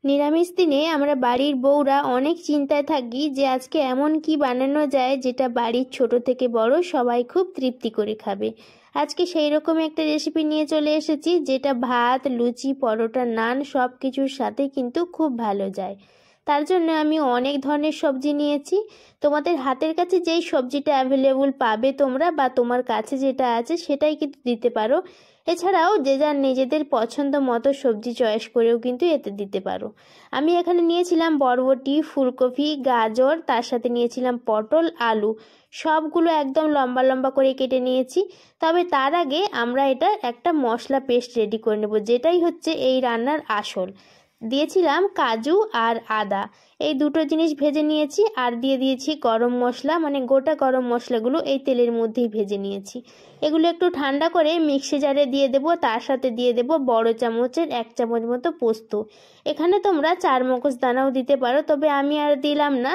নিরামিষ দিনে আমরা বাড়ির বউরা অনেক চিন্তায় থাকি যে আজকে এমন কি বানানো যায় যেটা বাড়ির ছোট থেকে বড় সবাই খুব তৃপ্তি করে খাবে। আজকে সেই রকম একটা রেসিপি নিয়ে চলে এসেছি যেটা ভাত, লুচি, পরোটা, নান সব কিছুর সাথে কিন্তু খুব ভালো যায়। তার জন্য আমি অনেক ধরনের সবজি নিয়েছি। তোমাদের হাতের কাছে যেই সবজিটা অ্যাভেলেবল পাবে তোমরা বা তোমার কাছে যেটা আছে সেটাই কিন্তু দিতে পারো। এছাড়াও যে যার নিজেদের পছন্দ মতো সবজি চয়েস করেও কিন্তু এতে দিতে পারো। আমি এখানে নিয়েছিলাম বরবটি, ফুলকপি, গাজর, তার সাথে নিয়েছিলাম পটল, আলু। সবগুলো একদম লম্বা লম্বা করে কেটে নিয়েছি। তবে তার আগে আমরা এটা একটা মশলা পেস্ট রেডি করে নেব, যেটাই হচ্ছে এই রান্নার আসল। দিয়েছিলাম কাজু আর আদা, এই দুটো জিনিস ভেজে নিয়েছি। আর দিয়ে দিয়েছি গরম মশলা, মানে গোটা গরম মশলাগুলো এই তেলের মধ্যেই ভেজে নিয়েছি। এগুলো একটু ঠান্ডা করে মিক্সি জারে দিয়ে দেব। তার সাথে দিয়ে দেব বড় চামচের 1 চামচ মতো পোস্ত। এখানে তোমরা 4 মগজ দানাও দিতে পারো, তবে আমি আর দিলাম না,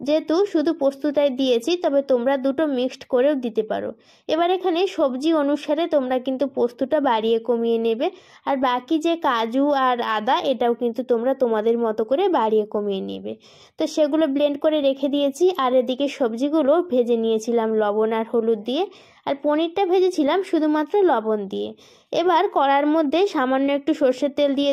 যেহেতু শুধু পোস্তটাই দিয়েছি। তবে তোমরা দুটো মিক্সড করেও দিতে পারো। এবার এখানে সবজি অনুসারে তোমরা কিন্তু পোস্তটা বাড়িয়ে কমিয়ে নেবে। আর বাকি যে কাজু আর আদা এটাও কিন্তু তোমরা তোমাদের মতো করে বাড়িয়ে কমিয়ে নেবে। তো সেগুলো ব্লেন্ড করে রেখে দিয়েছি। আর এদিকে সবজিগুলো ভেজে নিয়েছিলাম লবণ আর হলুদ দিয়ে। আর পনিরটা ভেজেছিলাম শুধুমাত্র লবণ দিয়ে। এবার কড়ার মধ্যে সামান্য একটু সর্ষের তেল দিয়ে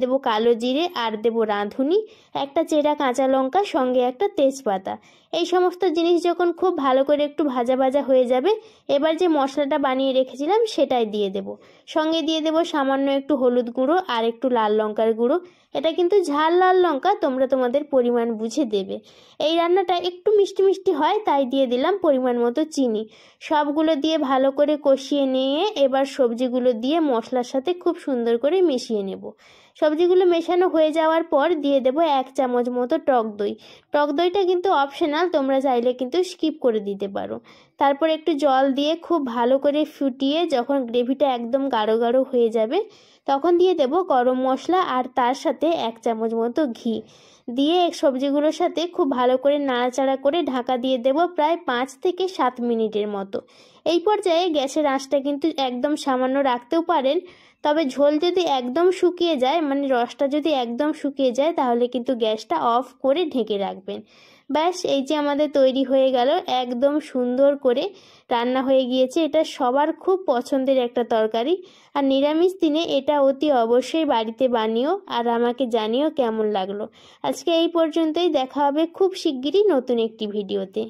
দেব কালো জিরে, আর দেব রাঁধুনি, একটা চেরা কাঁচা লঙ্কা, সঙ্গে একটা তেজপাতা। এই সমস্ত জিনিস যখন খুব ভালো করে একটু ভাজা ভাজা হয়ে যাবে, এবার যে মশলাটা বানিয়ে রেখেছিলাম সেটাই দিয়ে দেব। সঙ্গে দিয়ে দেব সামান্য একটু হলুদ গুঁড়ো আর একটু লাল লঙ্কার গুঁড়ো। এটা কিন্তু ঝাল লাল লঙ্কা, তোমরা তোমাদের পরিমাণ বুঝে দেবে। এই রান্নাটা একটু মিষ্টি মিষ্টি হয়, তাই দিয়ে দিলাম পরিমাণ মতো চিনি। সবগুলো দিয়ে ভালো করে কষিয়ে নিয়ে এবার সবজিগুলো দিয়ে মশলার সাথে খুব সুন্দর করে মিশিয়ে নেব। সবজিগুলো মেশানো হয়ে যাওয়ার পর দিয়ে দেব 1 চামচ মতো টক দই। টক দইটা কিন্তু অপশনাল, তোমরা চাইলে কিন্তু স্কিপ করে দিতে পারো। তারপর একটু জল দিয়ে খুব ভালো করে ফুটিয়ে যখন গ্রেভিটা একদম গাঢ় গাঢ় হয়ে যাবে, তখন দিয়ে দেব গরম মশলা আর তার সাথে 1 চামচ মতো ঘি। দিয়ে সবজিগুলোর সাথে খুব ভালো করে নাড়াচাড়া করে ঢাকা দিয়ে দেব প্রায় 5 থেকে 7 মিনিটের মতো। এই পর্যায়ে গ্যাসের আঁচটা কিন্তু একদম সামান্য রাখতেও পারেন। তবে ঝোল যদি একদম শুকিয়ে যায়, মানে রসটা যদি একদম শুকিয়ে যায়, তাহলে কিন্তু গ্যাসটা অফ করে ঢেকে রাখবেন। ব্যাস, এই যে আমাদের তৈরি হয়ে গেল, একদম সুন্দর করে রান্না হয়ে গিয়েছে। এটা সবার খুব পছন্দের একটা তরকারি। আর নিরামিষ দিনে এটা অতি অবশ্যই বাড়িতে বানিও, আর আমাকে জানিও কেমন লাগলো। আজকে এই পর্যন্তই, দেখা হবে খুব শিগগিরই নতুন একটি ভিডিওতে।